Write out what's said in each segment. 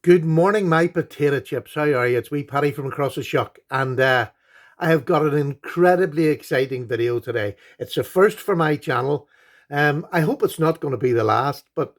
Good morning, my potato chips. How are you? It's wee Paddy from across the shuck, and I have got an incredibly exciting video today. It's the first for my channel. I hope it's not going to be the last, but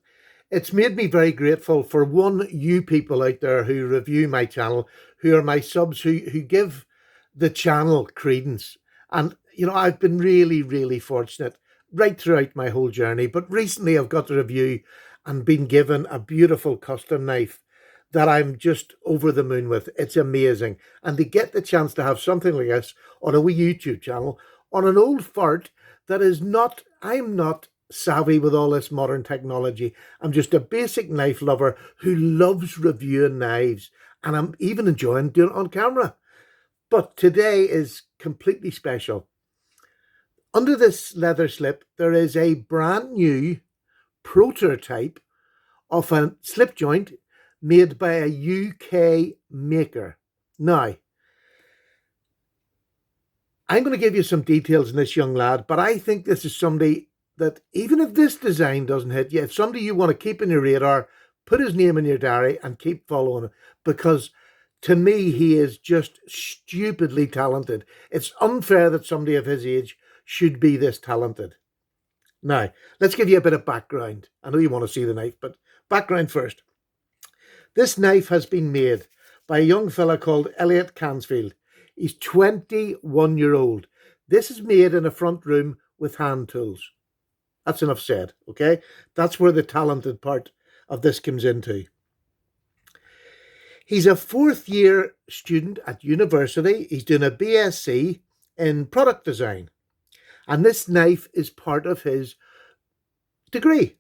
it's made me very grateful for you people out there who review my channel, who are my subs, who give the channel credence. And I've been really fortunate right throughout my whole journey. But recently, I've got a review and been given a beautiful custom knife that I'm just over the moon with. It's amazing. And to get the chance to have something like this on a wee YouTube channel, on an old fart that is not, I'm not savvy with all this modern technology. I'm just a basic knife lover who loves reviewing knives. And I'm even enjoying doing it on camera. But today is completely special. Under this leather slip, there is a brand new prototype of a slip joint made by a UK maker. Now, I'm going to give you some details on this young lad, but I think this is somebody that, even if this design doesn't hit you, it's somebody you want to keep in your radar, put his name in your diary and keep following him, because to me, he is just stupidly talented. It's unfair that somebody of his age should be this talented. Now, let's give you a bit of background. I know you want to see the knife, but background first. This knife has been made by a young fella called Elliot Cansfield. He's 21-year-old. This is made in a front room with hand tools. That's enough said, okay? That's where the talented part of this comes into. He's a fourth-year student at university. He's doing a BSc in product design. And this knife is part of his degree.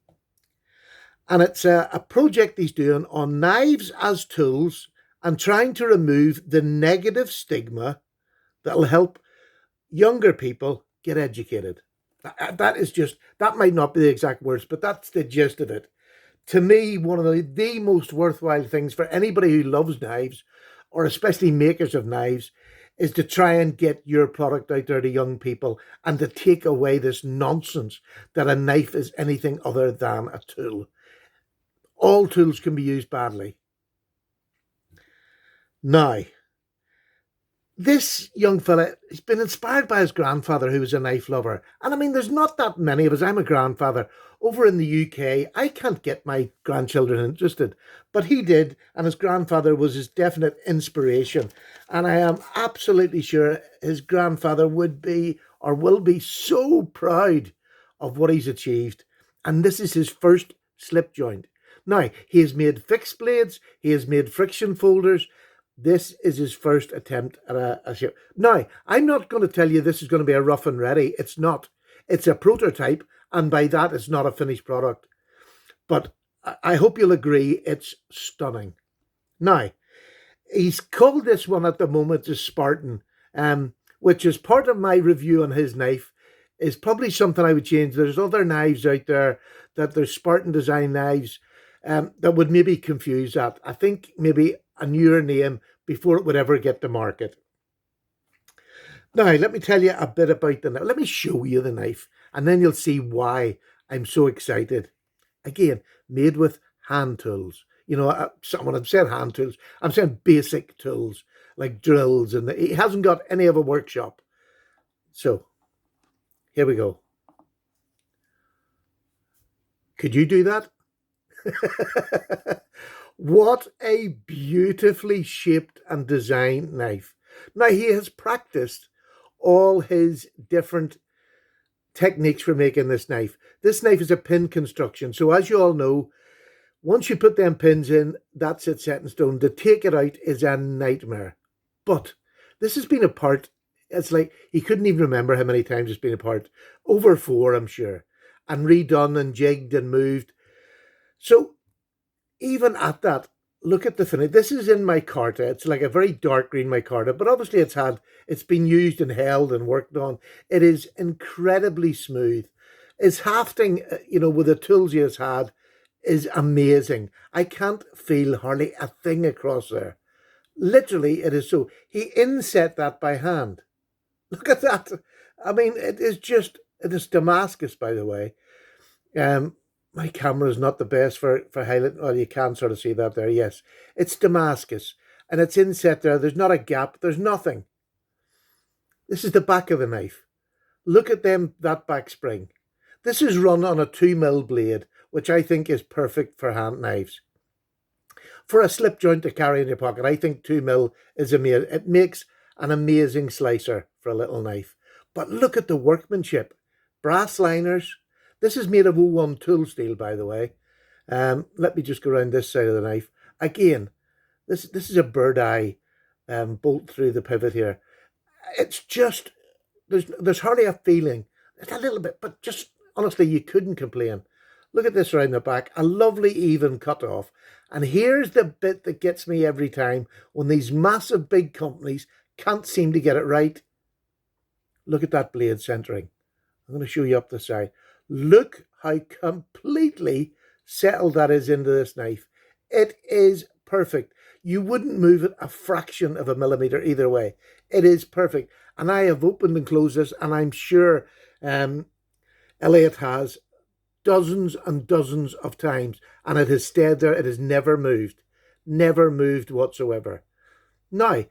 And it's a project he's doing on knives as tools and trying to remove the negative stigma that will help younger people get educated. That might not be the exact words, but that's the gist of it. To me, one of the most worthwhile things for anybody who loves knives, or especially makers of knives, is to try and get your product out there to young people and to take away this nonsense that a knife is anything other than a tool. All tools can be used badly. Now, this young fella has been inspired by his grandfather, who was a knife lover. And I mean, there's not that many of us. I'm a grandfather. Over in the UK, I can't get my grandchildren interested. But he did, and his grandfather was his definite inspiration. And I am absolutely sure his grandfather would be, or will be, so proud of what he's achieved. And this is his first slip joint. Now, he has made fixed blades, he has made friction folders. This is his first attempt at a ship. Now, I'm not going to tell you this is going to be a rough and ready. It's not. It's a prototype, and by that, it's not a finished product. But I hope you'll agree, it's stunning. Now, he's called this one at the moment the Spartan, which is part of my review on his knife. Is probably something I would change. There's other knives out there that there's Spartan design knives that would maybe confuse that. I think maybe a newer name before it would ever get to market. Now, let me tell you a bit about the knife. Let me show you the knife, and then you'll see why I'm so excited. Again, made with hand tools. Someone had said hand tools. I'm saying basic tools, like drills, and he hasn't got any of a workshop. So, here we go. Could you do that? What a beautifully shaped and designed knife. Now, he has practiced all his different techniques for making this knife. This knife is a pin construction. So as you all know, once you put them pins in, that's it, set in stone. To take it out is a nightmare. But this has been apart. It's like he couldn't even remember how many times it's been apart. Over 4, I'm sure. And redone and jigged and moved. So even at that, look at the finish. This is in micarta. It's like a very dark green micarta, but obviously it's been used and held and worked on. It is incredibly smooth. His hafting, with the tools he has had, is amazing. I can't feel hardly a thing across there. Literally, it is so. He inset that by hand. Look at that. I mean, it is Damascus, by the way. My camera is not the best for highlighting. Oh, you can sort of see that there. Yes, it's Damascus, and it's inset there. There's not a gap. There's nothing. This is the back of the knife. Look at that back spring. This is run on a 2mm blade, which I think is perfect for hand knives. For a slip joint to carry in your pocket, I think 2mm is amazing. It makes an amazing slicer for a little knife. But look at the workmanship. Brass liners. This is made of O1 tool steel, by the way. Let me just go around this side of the knife. Again, this is a bird eye bolt through the pivot here. It's just, there's hardly a feeling. It's a little bit, but just honestly, you couldn't complain. Look at this around the back, a lovely even cut off. And here's the bit that gets me every time when these massive big companies can't seem to get it right. Look at that blade centering. I'm going to show you up the side. Look how completely settled that is into this knife. It is perfect. You wouldn't move it a fraction of a millimeter either way. It is perfect. And I have opened and closed this, and I'm sure Elliot has dozens and dozens of times, and it has stayed there. It has never moved whatsoever. Now,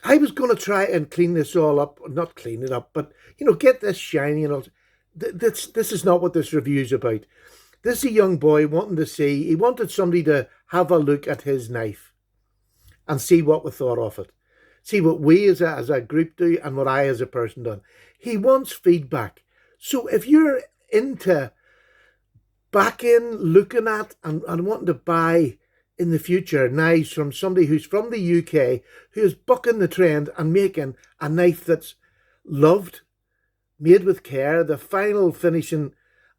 I was going to try and clean this all up, not clean it up, but, get this shiny and all. This is not what this review is about. This is a young boy wanting to see, he wanted somebody to have a look at his knife and see what we thought of it. See what we as a group do and what I as a person done. He wants feedback. So if you're into backing, looking at and wanting to buy in the future knives from somebody who's from the UK, who is bucking the trend and making a knife that's loved, made with care, the final finishing,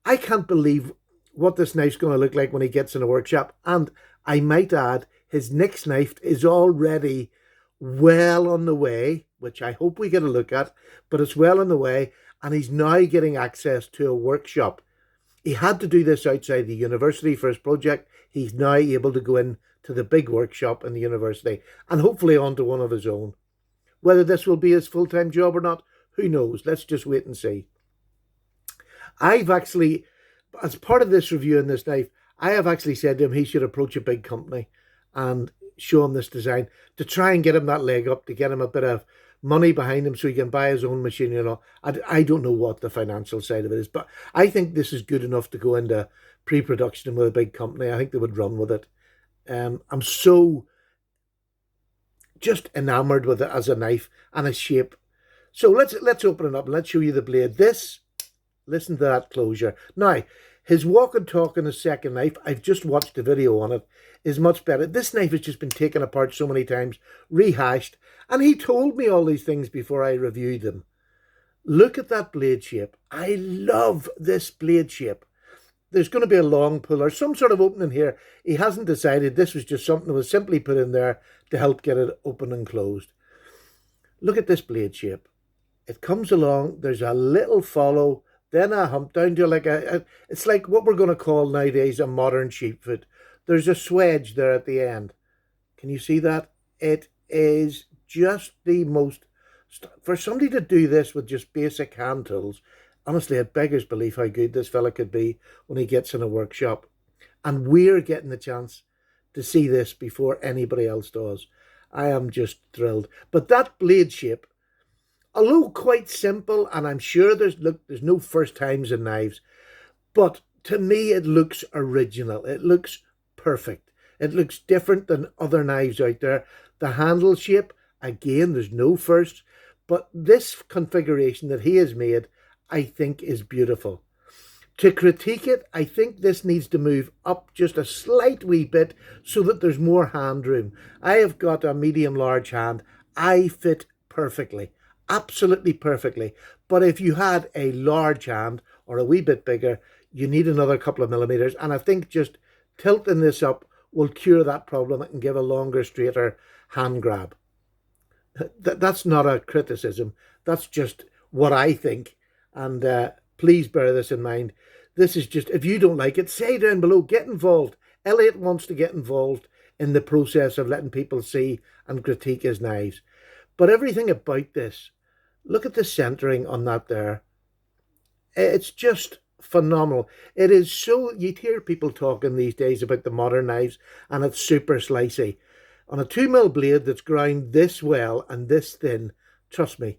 I can't believe what this knife's going to look like when he gets in a workshop. And I might add, his next knife is already well on the way, which I hope we get a look at, but it's well on the way, and he's now getting access to a workshop. He had to do this outside the university for his project. He's now able to go in to the big workshop in the university and hopefully onto one of his own. Whether this will be his full-time job or not, who knows? Let's just wait and see. I've actually, as part of this review in this knife, I have actually said to him he should approach a big company and show him this design to try and get him that leg up, to get him a bit of money behind him so he can buy his own machine. I don't know what the financial side of it is, but I think this is good enough to go into pre-production with a big company. I think they would run with it. I'm so just enamored with it as a knife and a shape. So let's open it up and let's show you the blade. Listen to that closure. Now, his walk and talk on his second knife, I've just watched the video on it, is much better. This knife has just been taken apart so many times, rehashed, and he told me all these things before I reviewed them. Look at that blade shape. I love this blade shape. There's going to be a long pull or some sort of opening here. He hasn't decided. This was just something that was simply put in there to help get it open and closed. Look at this blade shape. It comes along. There's a little follow, then a hump down to like it's like what we're going to call nowadays a modern sheepfoot. There's a swedge there at the end. Can you see that? It is just the most, for somebody to do this with just basic hand tools, honestly, it beggars belief how good this fella could be when he gets in a workshop. And we're getting the chance to see this before anybody else does. I am just thrilled. But that blade shape, although quite simple, and I'm sure there's no first times in knives, but to me it looks original. It looks perfect. It looks different than other knives out there. The handle shape, again, there's no first, but this configuration that he has made, I think, is beautiful. To critique it, I think this needs to move up just a slight wee bit so that there's more hand room. I have got a medium-large hand. I fit perfectly, absolutely perfectly. But if you had a large hand or a wee bit bigger, you need another couple of millimeters. And I think just tilting this up will cure that problem and give a longer, straighter hand grab. That's not a criticism. That's just what I think. And please bear this in mind. This is just, if you don't like it, say down below, get involved. Elliot wants to get involved in the process of letting people see and critique his knives. But everything about this, look at the centering on that there. It's just phenomenal. It is so, you'd hear people talking these days about the modern knives, and it's super slicey. On a 2 mil blade that's ground this well and this thin, trust me,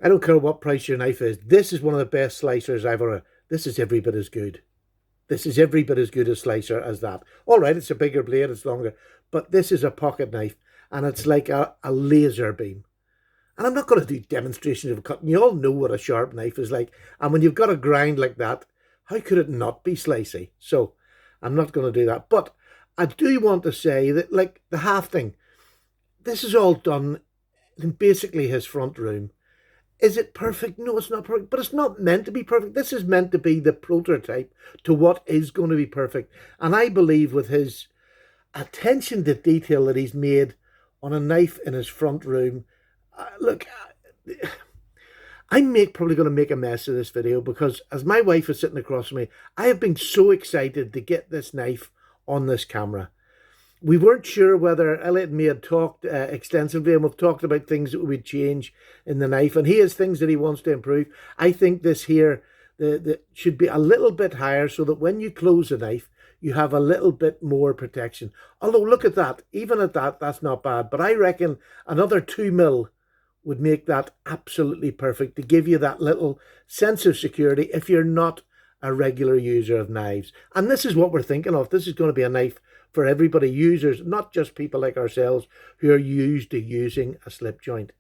I don't care what price your knife is. This is one of the best slicers I've ever. This is every bit as good. This is every bit as good a slicer as that. All right, it's a bigger blade, it's longer, but this is a pocket knife, and it's like a laser beam. And I'm not going to do demonstrations of cutting. You all know what a sharp knife is like. And when you've got a grind like that, how could it not be slicey? So I'm not going to do that. But I do want to say that, like the hafting, this is all done in basically his front room. Is it perfect? No, it's not perfect. But it's not meant to be perfect. This is meant to be the prototype to what is going to be perfect. And I believe with his attention to detail that he's made on a knife in his front room, look, I'm probably going to make a mess of this video because as my wife is sitting across from me, I have been so excited to get this knife on this camera. We weren't sure whether Elliot and me had talked extensively, and we've talked about things that we'd change in the knife, and he has things that he wants to improve. I think this here the should be a little bit higher so that when you close the knife, you have a little bit more protection. Although, look at that. Even at that, that's not bad. But I reckon another 2 mil would make that absolutely perfect to give you that little sense of security if you're not a regular user of knives. And this is what we're thinking of. This is going to be a knife for everybody, users, not just people like ourselves who are used to using a slip joint.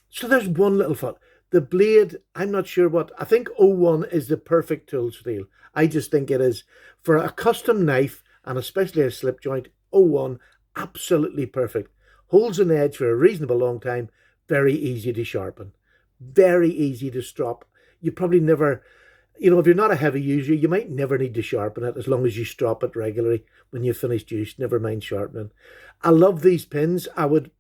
So there's one little fault. The blade, I'm not sure what, I think 01 is the perfect tool steel. I just think it is. For a custom knife, and especially a slip joint, 01, absolutely perfect. Holds an edge for a reasonable long time, very easy to sharpen, very easy to strop. You probably never, if you're not a heavy user, you might never need to sharpen it as long as you strop it regularly when you've finished use, never mind sharpening. I love these pins. I wouldn't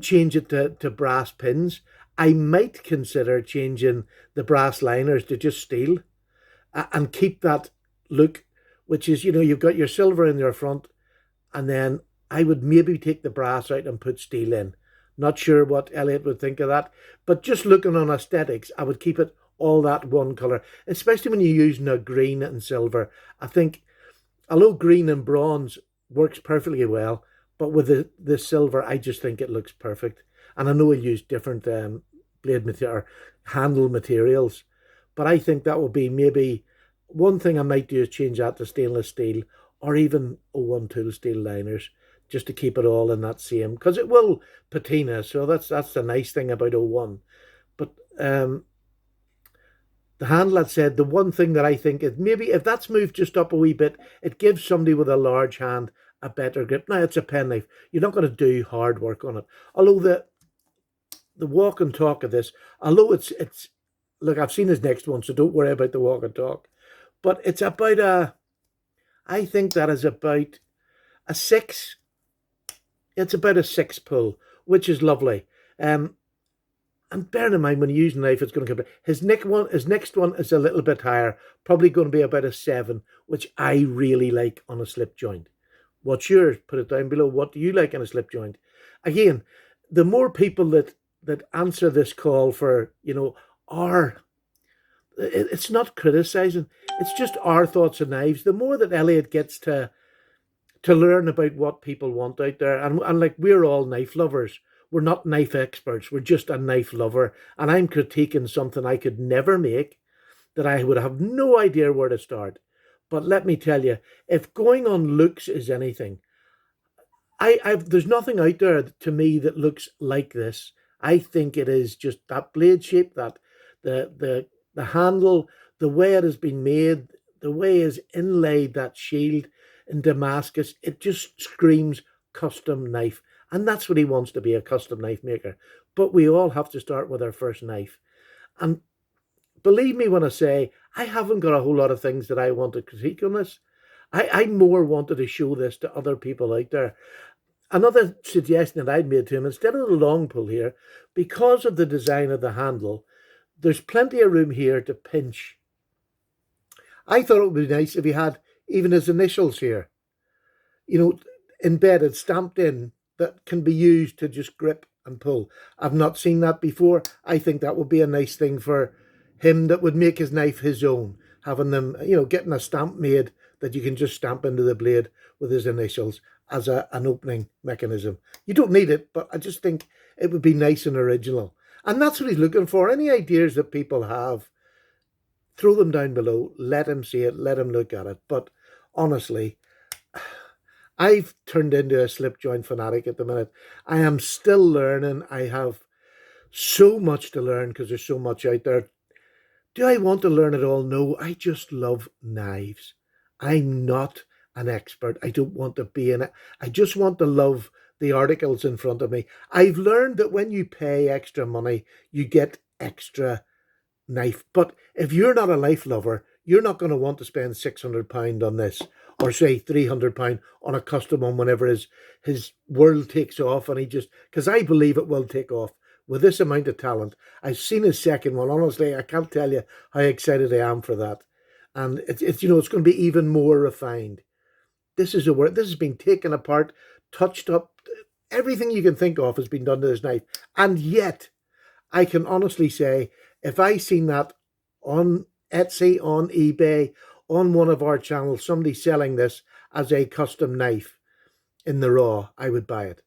change it to brass pins. I might consider changing the brass liners to just steel and keep that look, which is, you've got your silver in your front, and then I would maybe take the brass out and put steel in. Not sure what Elliot would think of that, but just looking on aesthetics, I would keep it all that one colour, especially when you're using a green and silver. I think, although green and bronze works perfectly well, but with the silver, I just think it looks perfect. And I know we'll use different blade material or handle materials, but I think that would be maybe one thing I might do is change that to stainless steel or even 01 tool steel liners, just to keep it all in that same, because it will patina. So that's the nice thing about 01. But the handle, that said, the one thing that I think is maybe if that's moved just up a wee bit, it gives somebody with a large hand a better grip. Now, it's a penknife. You're not going to do hard work on it. Although the walk and talk of this, although it's look, I've seen his next one, so don't worry about the walk and talk. But it's about I think that is about a 6. It's about a 6 pull, which is lovely. And bearing in mind, when you use a knife, it's going to come. His next one is a little bit higher, probably going to be about a 7, which I really like on a slip joint. What's yours? Put it down below. What do you like on a slip joint? Again, the more people that answer this call for, it's not criticizing. It's just our thoughts on knives. The more that Elliot gets to learn about what people want out there, and like, we're all knife lovers. We're not knife experts. We're just a knife lover. And I'm critiquing something I could never make, that I would have no idea where to start. But let me tell you, if going on looks is anything, there's nothing out there to me that looks like this. I think it is just that blade shape, that the handle, the way it has been made, the way it's inlaid, that shield in Damascus, it just screams custom knife. And that's what he wants to be, a custom knife maker. But we all have to start with our first knife. And believe me when I say, I haven't got a whole lot of things that I want to critique on this. I more wanted to show this to other people out there. Another suggestion that I'd made to him, instead of the long pull here, because of the design of the handle, there's plenty of room here to pinch. I thought it would be nice if he had even his initials here, embedded, stamped in, that can be used to just grip and pull. I've not seen that before. I think that would be a nice thing for him that would make his knife his own, having them, getting a stamp made that you can just stamp into the blade with his initials as an opening mechanism. You don't need it, but I just think it would be nice and original. And that's what he's looking for. Any ideas that people have, throw them down below. Let him see it. Let him look at it. But honestly, I've turned into a slip joint fanatic at the minute. I am still learning. I have so much to learn because there's so much out there. Do I want to learn it all? No, I just love knives. I'm not an expert. I don't want to be in it. I just want to love the articles in front of me. I've learned that when you pay extra money, you get extra knife. But if you're not a knife lover, you're not going to want to spend £600 on this, or say £300 on a custom one whenever his world takes off. And because I believe it will take off with this amount of talent. I've seen his second one. Honestly, I can't tell you how excited I am for that. And it's it's going to be even more refined. This is a word. This has been taken apart, touched up. Everything you can think of has been done to this knife. And yet, I can honestly say, if I seen that on Etsy, on eBay, on one of our channels, somebody selling this as a custom knife in the raw, I would buy it.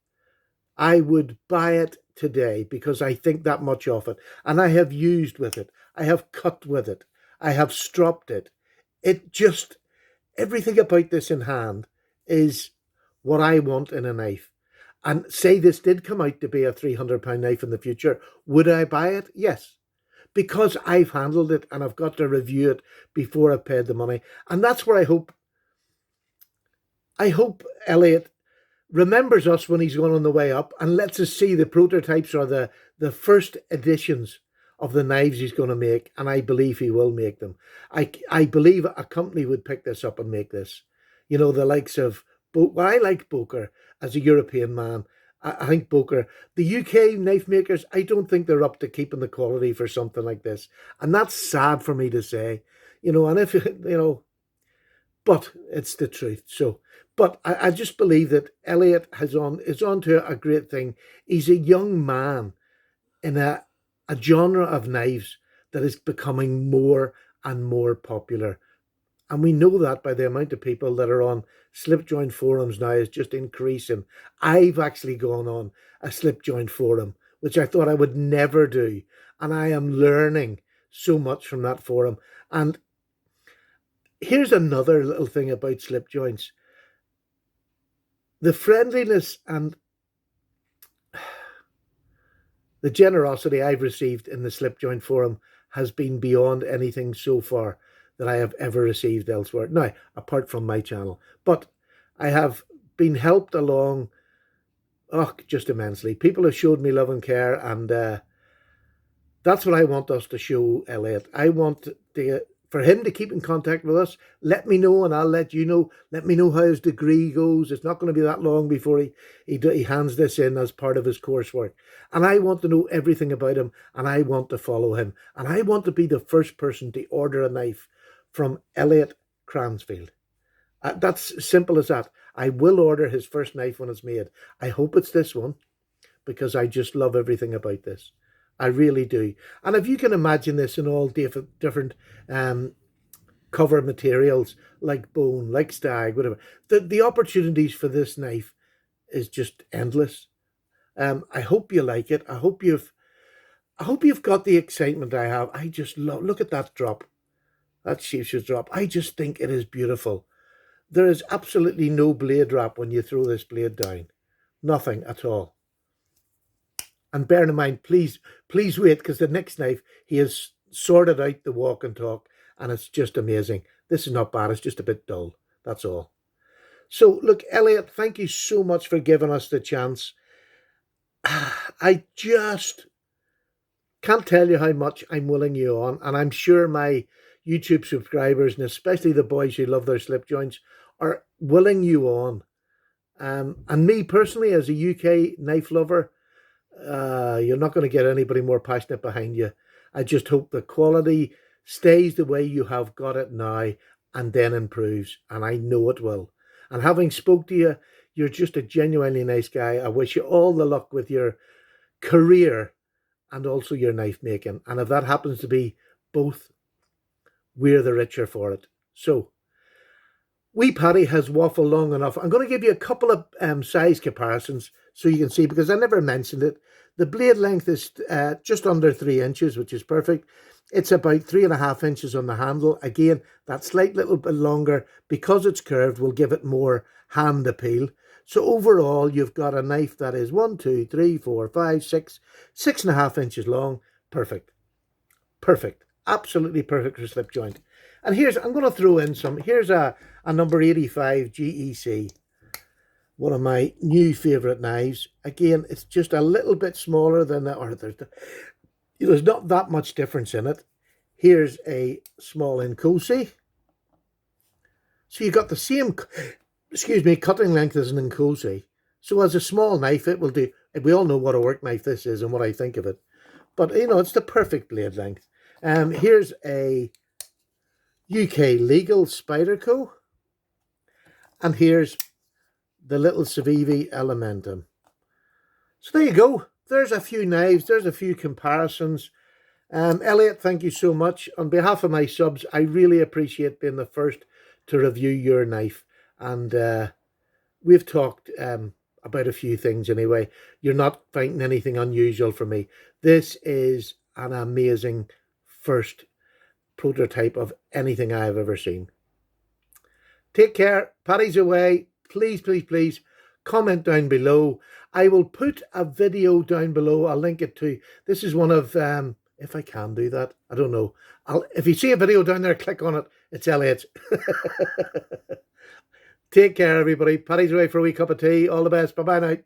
I would buy it today because I think that much of it. And I have used with it. I have cut with it. I have stropped it. It just, everything about this in hand is what I want in a knife. And say this did come out to be a £300 knife in the future, would I buy it? Yes. Because I've handled it and I've got to review it before I paid the money. And that's where I hope Elliot remembers us when he's going on the way up and lets us see the prototypes or the first editions of the knives he's going to make. And I believe he will make them. I believe a company would pick this up and make this. The likes of, well, I like Boker as a European man. I think Boker, the UK knife makers, I don't think they're up to keeping the quality for something like this. And that's sad for me to say, and if, but it's the truth. So, but I just believe that Elliot is on to a great thing. He's a young man in a genre of knives that is becoming more and more popular. And we know that by the amount of people that are on slip joint forums now is just increasing. I've actually gone on a slip joint forum, which I thought I would never do. And I am learning so much from that forum. And here's another little thing about slip joints. The friendliness and the generosity I've received in the slip joint forum has been beyond anything so far that I have ever received elsewhere. Now, apart from my channel. But I have been helped along, just immensely. People have showed me love and care, and that's what I want us to show Elliot. I want for him to keep in contact with us. Let me know and I'll let you know. Let me know how his degree goes. It's not going to be that long before he hands this in as part of his coursework. And I want to know everything about him, and I want to follow him. And I want to be the first person to order a knife from Elliot Cransfield. That's simple as that. I will order his first knife when it's made. I hope it's this one, because I just love everything about this. I really do. And if you can imagine this in all different cover materials, like bone, like stag, whatever, the opportunities for this knife is just endless. I hope you like it. I hope you've got the excitement I have. I just look at that drop, that sheepshead drop. I just think it is beautiful. There is absolutely no blade wrap when you throw this blade down. Nothing at all. And bear in mind, please wait, because the next knife, he has sorted out the walk and talk, and it's just amazing. This is not bad. It's just a bit dull. That's all. So, look, Elliot, thank you so much for giving us the chance. I just can't tell you how much I'm willing you on, and I'm sure my YouTube subscribers, and especially the boys who love their slip joints, are willing you on. And me personally, as a UK knife lover, you're not going to get anybody more passionate behind you. I just hope the quality stays the way you have got it now and then improves, and I know it will. And having spoke to you, you're just a genuinely nice guy. I wish you all the luck with your career and also your knife making. And if that happens to be both, we're the richer for it. So, wee Paddy has waffled long enough. I'm going to give you a couple of size comparisons so you can see, because I never mentioned it. The blade length is just under 3 inches, which is perfect. It's about 3.5 inches on the handle. Again, that slight little bit longer, because it's curved, will give it more hand appeal. So overall, you've got a knife that is 1, 2, 3, 4, 5, 6, 6.5 inches long. Perfect. Perfect. Absolutely perfect for slip joint. And I'm going to throw in here's a number 85 GEC. One of my new favourite knives. Again, it's just a little bit smaller than there's not that much difference in it. Here's a small Inkosi. So you've got the same, cutting length as an Inkosi. So as a small knife, it will do. We all know what a work knife this is and what I think of it. But, it's the perfect blade length. Here's a UK Legal Spyderco. And here's the little Civivi Elementum. So there you go. There's a few knives. There's a few comparisons. Elliot, thank you so much. On behalf of my subs, I really appreciate being the first to review your knife. And we've talked about a few things anyway. You're not finding anything unusual for me. This is an amazing first prototype of anything I've ever seen. Take care. Paddy's away. Please, please, please comment down below. I will put a video down below. I'll link it to. This is one of, if I can do that, I don't know. If you see a video down there, click on it. It's Elliot's. Take care, everybody. Paddy's away for a wee cup of tea. All the best. Bye-bye now.